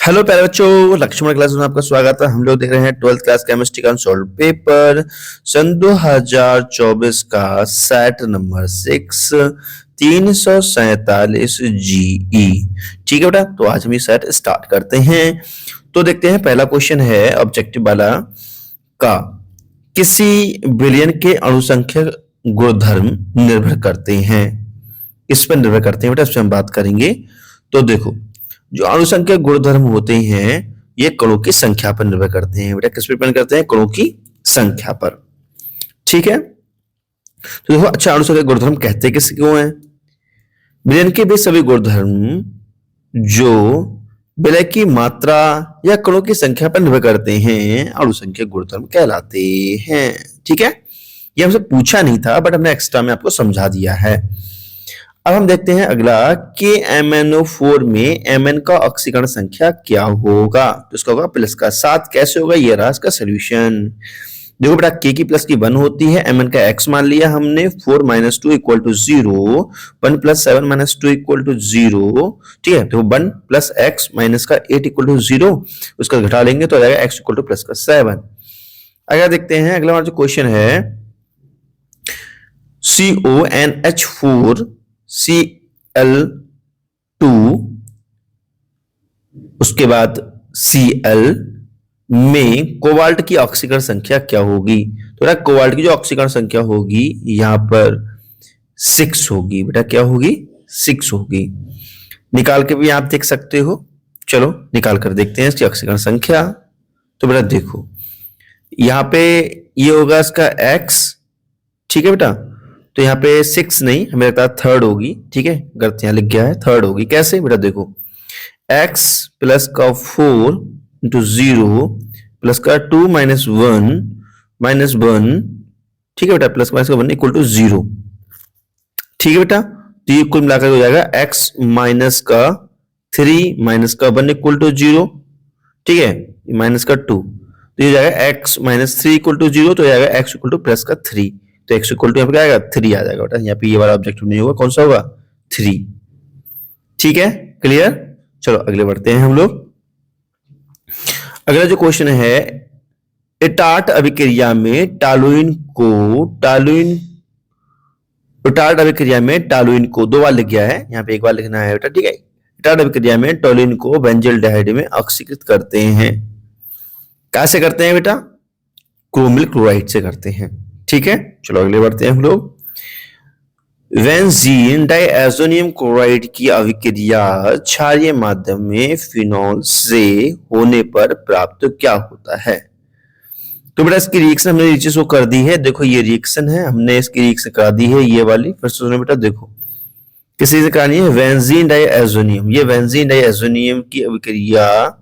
Hello प्यारे बच्चों, Lakshman class में आपका स्वागत है। हम लोग देख रहे हैं 12th क्लास केमिस्ट्री का अनसॉल्व्ड पेपर सन 2024 का सेट नंबर 6 347 जीई। ठीक है बेटा, तो आज हम ये सेट स्टार्ट करते हैं। तो देखते हैं, पहला क्वेश्चन है ऑब्जेक्टिव वाला का, किसी बिलियन के अणुसंख्यक गुणधर्म निर्भर करते हैं। इस पर निर्भर करते हैं बेटा, इस पर हम बात करेंगे। तो देखो, जो अणुसंख्यक गुणधर्म होते हैं ये कणों की संख्या पर निर्भर करते हैं। बेटा किस पर डिपेंड करते हैं? कणों की संख्या पर। ठीक है, तो देखो, अच्छा अणुसंख्यक गुणधर्म कहते किस क्यों है? विलयन के भी सभी गुणधर्म जो विलय की मात्रा या कणों की संख्या पर निर्भर करते हैं अणुसंख्यक गुणधर्म कहलाते हैं। ठीक है, ये हमसे पूछा नहीं था बट हमने एक्स्ट्रा में आपको समझा दिया है। अब हम देखते हैं अगला, के MnO4 में Mn का ऑक्सीकरण संख्या क्या होगा? तो इसका होगा प्लस का 7। कैसे होगा? ये रहा इसका सोल्यूशन। देखो बेटा, k की प्लस की 1 होती है, Mn का x मान लिया हमने, 4 - 2 = 0, 1 + 7 - 2 = 0। ठीक है, तो 1 + x - का 8 = 0, उसका घटा लेंगे तो आ जाएगा x = प्लस का 7। अगर देखते हैं अगला हमारा जो क्वेश्चन है, CONH4 Cl2 उसके बाद Cl में कोबाल्ट की ऑक्सीकरण संख्या क्या होगी? तो बेटा कोबाल्ट की जो ऑक्सीकरण संख्या होगी यहां पर 6 होगी। बेटा क्या होगी? 6 होगी। निकाल के भी आप देख सकते हो। चलो निकाल कर देखते हैं इसकी ऑक्सीकरण संख्या। तो बेटा देखो, यहां पे ये होगा इसका x। ठीक है बेटा, तो यहाँ पे 6 नहीं, हमें लगता है 3rd होगी। ठीक है, गलत यहाँ लिख गया है, 3rd होगी। कैसे बेटा? देखो, x प्लस का 4 × 0 प्लस का 2 - 1 ठीक है बेटा, प्लस का 1 = 0। ठीक है बेटा, तो ये कुल मिलाकर हो जाएगा x माइनस का 3 माइनस का 1 = 0। ठीक है, माइनस का 2, तो ये जाएगा x - 3 = 0, तो जाएगा x = प्लस का 3। तो x = यहाँ पे क्या आएगा? 3 आ जाएगा बेटा। यहाँ पे ये वाला ऑब्जेक्टिव नहीं होगा, कौन सा होगा? 3। ठीक है, क्लियर। चलो अगले बढ़ते हैं हम लोग। अगला जो क्वेश्चन है, इटार्ट अभिक्रिया में टॉलुइन को 2 बार लिख गया है, यहाँ पे 1 बार लिखना है बेटा। ठीक है, इटार्ट अभिक्रिया में टॉलुइन को बेंजल्डिहाइड में ऑक्सीकृत करते हैं। कैसे करते हैं बेटा? क्रोमिल क्लोराइड से करते हैं। ठीक है, चलो अगले बढ़ते हैं हम लोग। बेंजीन डाइएज़ोनियम क्लोराइड की अभिक्रिया क्षारीय माध्यम में फिनॉल से होने पर प्राप्त क्या होता है? तो बेटा इसकी रिएक्शन हमने नीचे शो कर दी है। देखो ये रिएक्शन है, हमने इसकी रिएक्शन करा दी है ये वाली। फिर सुनो बेटा, देखो किसी से करानी है, बेंजीन डाइएज़ोनियम। ये बेंजीन डाइएज़ोनियम की अभिक्रिया,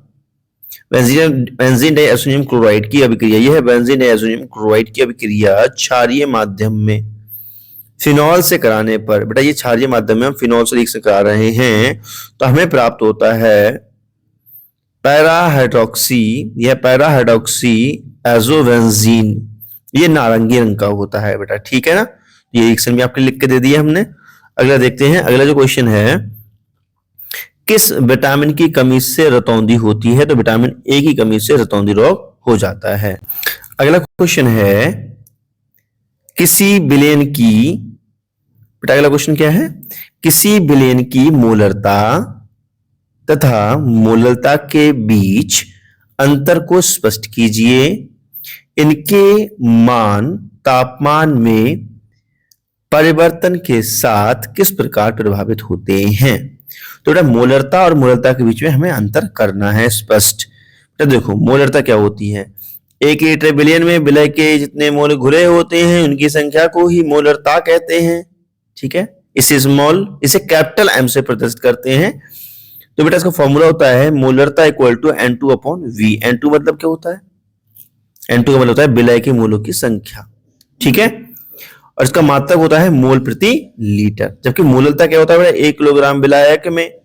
बेंजीन डाइएज़ोनियम क्लोराइड की अभिक्रिया, यह है बेंजीन डाइएज़ोनियम क्लोराइड की अभिक्रिया क्षारीय माध्यम में फिनॉल से कराने पर। बेटा ये क्षारीय माध्यम में हम फिनॉल से रिएक्शन करा रहे हैं, तो हमें प्राप्त होता है पैराहाइड्रोक्सी। यह पैराहाइड्रोक्सी एजोबेंजीन, ये नारंगी रंग का होता है बेटा। ठीक है ना, ये रिएक्शन भी आपके लिख के दे दिया हमने। अगला देखते हैं, अगला जो क्वेश्चन है, किस विटामिन की कमी से रतौंधी होती है? तो विटामिन ए की कमी से रतौंधी रोग हो जाता है। अगला क्वेश्चन है, किसी विलयन की, बेटा अगला क्वेश्चन क्या है? किसी विलयन की मोलरता तथा मोलरता के बीच अंतर को स्पष्ट कीजिए। इनके मान तापमान में परिवर्तन के साथ किस प्रकार प्रभावित होते हैं? तो बेटा मोलरता और मोलरता के बीच में हमें अंतर करना है स्पष्ट। तो देखो मोलरता क्या होती है? 1 लीटर विलयन में विलय के जितने मोल घुले होते हैं उनकी संख्या को ही मोलरता कहते हैं। ठीक है, इसे कैपिटल M से प्रदर्शित करते हैं। तो बेटा इसका फॉर्मूला होता है मोलरता = N2/V। N2 मतलब क्या होता है? N2 का मतलब होता है विलय के मोलों की संख्या। ठीक है, और इसका मात्रक होता है मोल प्रति लीटर। जबकि मोलरता क्या होता है? 1 किलोग्राम विलायक में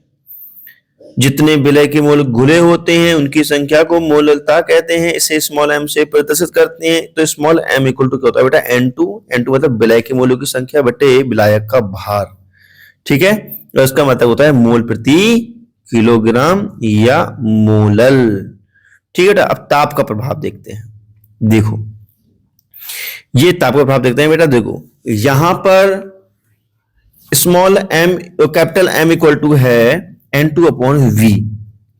जितने विलय के मोल घुले होते हैं उनकी संख्या को मोलरता कहते हैं। इसे स्मॉल m से प्रदर्शित करते हैं। तो स्मॉल m = क्या होता है बेटा? N2 मतलब विलय के मोलों की संख्या बटे विलायक का भार। ठीक है, और इसका मतलब होता है मोल प्रति किलोग्राम या मोलल। ठीक है बेटा, अब ताप का प्रभाव देखते हैं। देखो ये ताप का प्रभाव देखते हैं बेटा। देखो यहां पर small m capital M equal to है N2 अपॉन V।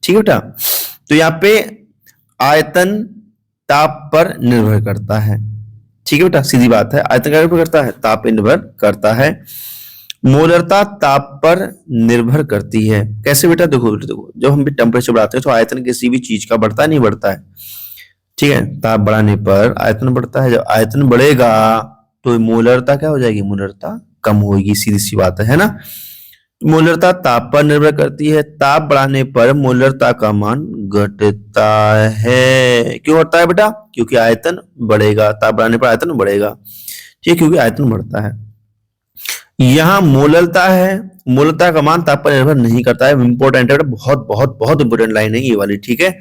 ठीक है बेटा, तो यहाँ पे आयतन ताप पर निर्भर करता है। ठीक है बेटा, सीधी बात है, आयतन क्या निर्भर करता है, ताप पर निर्भर करता है। मोलरता ताप पर निर्भर करती है। कैसे बेटा, देखो देखो जब हम भी टेम्परेचर बढ़ाते हैं तो आयतन किसी भी चीज का बढ़ता है, नहीं बढ़ता है। ठीक है, ताप बढ़ाने पर आयतन बढ़ता है। जब आयतन बढ़ेगा तो मोलरता क्या हो जाएगी, मोलरता कम होगी, सीधी सी बात है ना। मोलरता ताप पर निर्भर करती है। ताप बढ़ाने पर मोलरता का मान घटता है। क्यों घटता है बेटा, क्योंकि आयतन बढ़ेगा। ताप बढ़ाने पर आयतन बढ़ेगा, ठीक है, क्योंकि आयतन बढ़ता है। यहां मोलरता है, मोलरता का मान ताप पर निर्भर नहीं करता है। इंपॉर्टेंट है बेटा, बहुत बहुत बहुत इंपॉर्टेंट लाइन है ये वाली। ठीक है,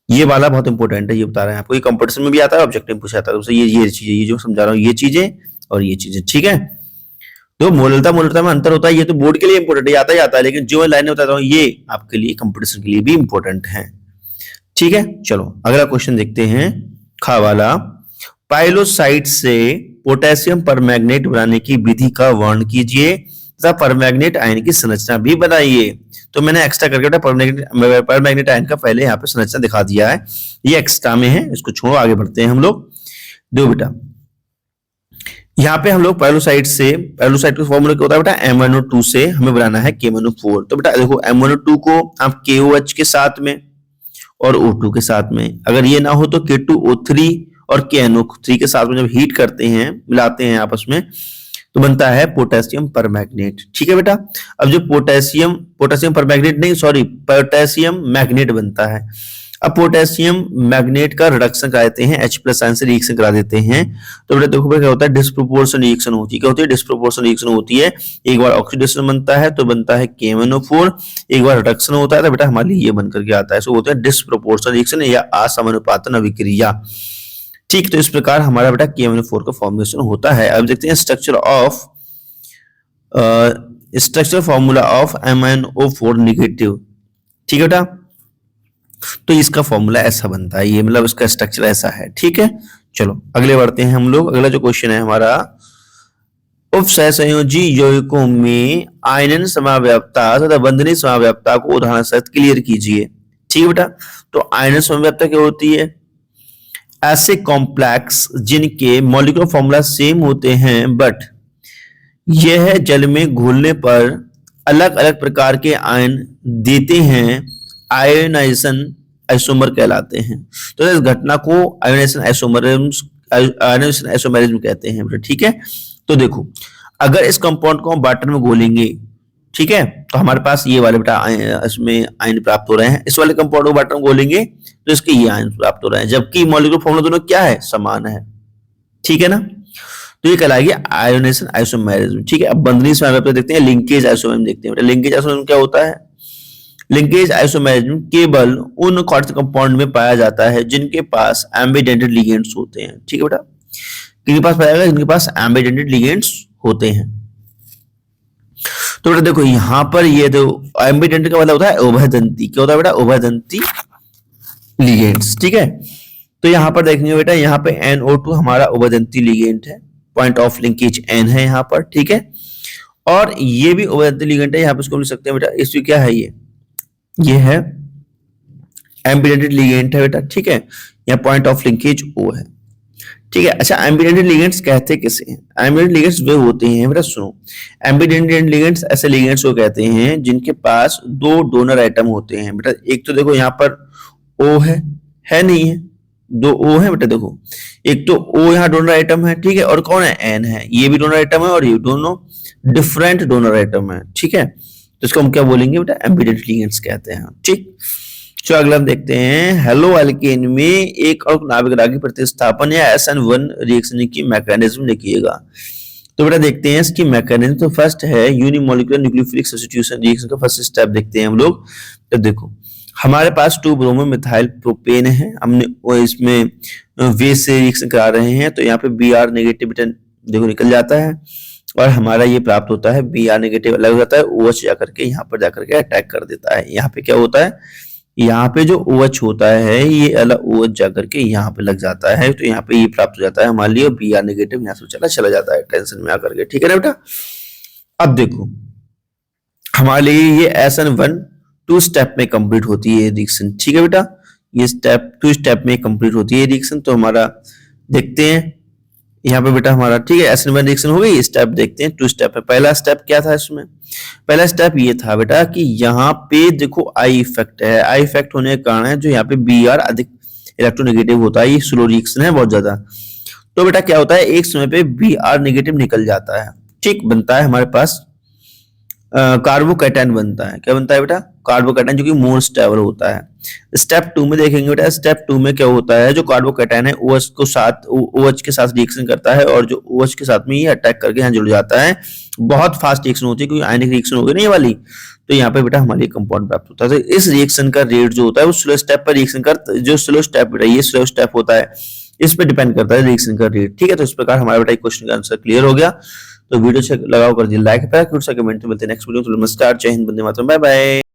ये वाला बहुत इंपॉर्टेंट है, ये बता रहे हैं आपको। ये कंपटीशन में भी आता है, ऑब्जेक्टिव पूछा जाता है उससे। ये चीजें, ये जो समझा रहा हूँ, ये चीजें और ये चीजें। ठीक है, तो मोलरता में अंतर होता है। ये तो बोर्ड के लिए इंपॉर्टेंट है, आता ही आता है, लेकिन जो लाइनें बता रहा हूँ ये आपके लिए कंपटीशन के लिए भी इंपॉर्टेंट है। ठीक है, चलो अगला क्वेश्चन देखते हैं, खा वाला। पाइलोसाइट से पोटेशियम परमैंगनेट बनाने की विधि का वर्णन कीजिए तथा परमैंगनेट आयन की संरचना भी बनाइए। तो मैंने एक्स्ट्रा करके परमैंगनेट आयन का पहले यहाँ पे संरचना दिखा दिया है, ये एक्स्ट्रा में है, इसको छोड़ो, आगे बढ़ते हैं हम लोग। दो बेटा, यहाँ पे हम लोग पाइलोसाइट का फॉर्मूला क्या होता है बेटा, MnO2 से हमें बनाना है KMnO4। तो बेटा देखो MnO2 को आप KOH के साथ में और O2 के साथ में, अगर ये ना हो तो K2O3 और KNO3 के साथ में जब हीट करते हैं, मिलाते हैं आपस में, तो बनता है पोटेशियम परमैंगनेट। ठीक है बेटा, अब जो पोटेशियम परमैंगनेट नहीं, सॉरी, पोटेशियम मैग्नेट बनता है। अब पोटेशियम मैग्नेट का रिडक्शन करा देते हैं, H+ आयन से रिएक्शन करा देते हैं। तो बेटा देखो क्या होता है, डिस्प्रोपोर्शन रिएक्शन होती है। क्या होती है, डिस्प्रोपोर्शन रिएक्शन होती है। एक बार ऑक्सीडेशन बनता है तो बनता है KMnO4, एक बार रिडक्शन होता है तो बेटा हमारे लिए ये बन करके आता है, सो होता है डिस्प्रोपोर्शन रिएक्शन या असमानुपातन अभिक्रिया। ठीक, तो इस प्रकार हमारा बेटा KMnO4 का फॉर्मेशन होता है। अब देखते हैं structure formula of MnO4 negative. ठीक है बेटा, तो इसका फॉर्मूला ऐसा बनता है, ये मतलब इसका स्ट्रक्चर ऐसा है। ठीक है, चलो अगले बढ़ते हैं हम लोग। अगला जो क्वेश्चन है हमारा, उपसहसंयोजी यौगिकों में आयनन समव्यवता तथा बंधनीय समव्यवता को उदाहरण सहित क्लियर कीजिए। ठीक है बेटा, तो आयनन समव्यवता क्या होती है, ऐसे कॉम्प्लेक्स जिनके मॉलिक्यूलर फॉर्मूला सेम होते हैं बट यह जल में घुलने पर अलग अलग प्रकार के आयन देते हैं, आयोनाइजेशन आइसोमर कहलाते हैं। तो इस घटना को आयोनाइजेशन आइसोमेरिज्म कहते हैं। ठीक है, तो देखो अगर इस कंपाउंड को हम वाटर में घोलेंगे, ठीक है, तो हमारे पास ये वाले बेटा इसमें आयन प्राप्त हो रहे हैं। इस वाले कंपाउंड को वाटर में घोलेंगे तो इसके ये आयन प्राप्त हो रहे हैं, जबकि मॉलिक्यूलर फॉर्मूला दोनों क्या है, समान है। ठीक है ना, तो ये कहलाएगी आयोनाइजेशन आइसोमेरिज्म। ठीक है, अब बंधनीय समव्यवता देखते हैं, लिंकेज आइसोमेरिज्म देखते हैं। लिंकेज आइसोमेरिज्म क्या होता है, लिंकेज आइसोमेरिज्म केवल उन कंपाउंड में पाया जाता है जिनके पास एम्बिडेंटेड लिगेंड्स होते हैं। ठीक है बेटा, किनके पास पाया जाएगा, जिनके पास एम्बिडेंटेड लिगेंड्स होते हैं। तो बेटा देखो यहां पर ये जो एम्बिडेंटेड का मतलब होता है उभयदंती। क्या होता है बेटा, उभयदंती लिगेंड्स। ठीक है, तो यहां पर देखेंगे बेटा, यहाँ पे NO2 हमारा उभयदंती लिगेंड है, पॉइंट ऑफ लिंकेज N है यहाँ पर। ठीक है, और ये भी उभयदंती लिगेंड है, यहाँ पे इसको लिख सकते हैं बेटा, इसमें क्या है, ये है एम्बिडेंटेड लिगेंड है बेटा। ठीक है, यहाँ पॉइंट ऑफ लिंकेज O है। ठीक है, अच्छा एम्बिडेंटेड लिगेंड्स कहते किसे हैं, एम्बिडेंटेड लिगेंड्स वे होते हैं बेटा, सुनो, एम्बिडेंटेड लिगेंड्स ऐसे लिगेंड्स को कहते हैं जिनके पास दो डोनर आइटम होते हैं बेटा। एक तो देखो यहाँ पर O है नहीं है, दो O है बेटा। देखो एक तो O यहाँ डोनर आइटम है, ठीक है, और कौन है, N है, ये भी डोनर आइटम है और ये दोनों डिफरेंट डोनर आइटम है। ठीक है, तो इसको हम क्या बोलेंगे बेटा, एम्बिडेंटेड लिगेंड्स कहते हैं। ठीक, तो अगला हम देखते हैं, हेलो एल्केन में एक और नाभिक रागी प्रतिस्थापन या SN1 रिएक्शन की मैकेनिज्म लिखिएगा। तो बेटा देखते हैं इसकी मैकेनिज्म। तो फर्स्ट है यूनिमोलिकुलर न्यूक्लियोफिलिक सब्स्टिट्यूशन रिएक्शन का फर्स्ट स्टेप देखते हैं हम लोग। तो देखो हमारे पास 2 ब्रोमो मिथाइल प्रोपेन है, हमने इसमें वे से रिएक्शन करा रहे हैं, तो यहाँ पे Br नेगेटिव देखो निकल जाता है। और हमारा ये प्राप्त होता है Br नेगेटिव अलग हो जाता है, OH जाकर के यहाँ पर जाकर के अटैक कर देता है। यहाँ पे क्या होता है, यहाँ पे जो OH होता है ये अलग OH जाकर के यहाँ पे लग जाता है, तो यहाँ पे ये प्राप्त हो जाता है हमारे लिए, Br नेगेटिव यहाँ से चला जाता है टेंशन में आकर के। ठीक है ना बेटा। अब देखो हमारे लिए ये SN1 टू स्टेप में कंप्लीट होती है रिएक्शन। ठीक है बेटा, ये स्टेप टू स्टेप में कंप्लीट होती है रिएक्शन। तो हमारा देखते हैं यहाँ पे बेटा हमारा, ठीक है, SN1 रिएक्शन हो गई। स्टेप देखते हैं टू स्टेप है। पहला स्टेप क्या था इसमें, पहला स्टेप ये था बेटा कि यहाँ पे देखो आई इफेक्ट है, आई इफेक्ट होने के कारण है जो यहाँ पे Br अधिक इलेक्ट्रोनेगेटिव होता है, ये स्लो रिएक्शन है बहुत ज्यादा। तो बेटा क्या होता है, एक समय पे Br नेगेटिव निकल जाता है, ठीक, बनता है हमारे पास कार्बोकैटायन बनता है। क्या बनता है बेटा, कार्बोकैटायन, जो कि मोर स्टेबल होता है। स्टेप 2 में देखेंगे बेटा, स्टेप 2 में क्या होता है, जो कार्बोकैटायन है OH के साथ रिएक्शन करता है, और जो OH के साथ में ये अटैक करके यहाँ जुड़ जाता है। बहुत फास्ट रिएक्शन होती है क्योंकि आयनिक रिएक्शन हो गई ना ये वाली, तो यहाँ पे बेटा हमारे कंपाउंड प्राप्त होता है। तो इस रिएक्शन का रेट जो होता है वो स्लो स्टेप पर रिएक्शन का, जो स्लो स्टेप बेटा ये स्लो स्टेप होता है, इस पे डिपेंड करता है रिएक्शन का रेट। ठीक है, तो इस प्रकार हमारा बेटा क्वेश्चन का आंसर क्लियर हो गया। तो वीडियो से लगाओ कर दिया लाइक, कमेंट मिलते हैं नेक्स्ट वीडियो। नमस्कार, जय हिंद, वंदे मातरम, बाय बाय।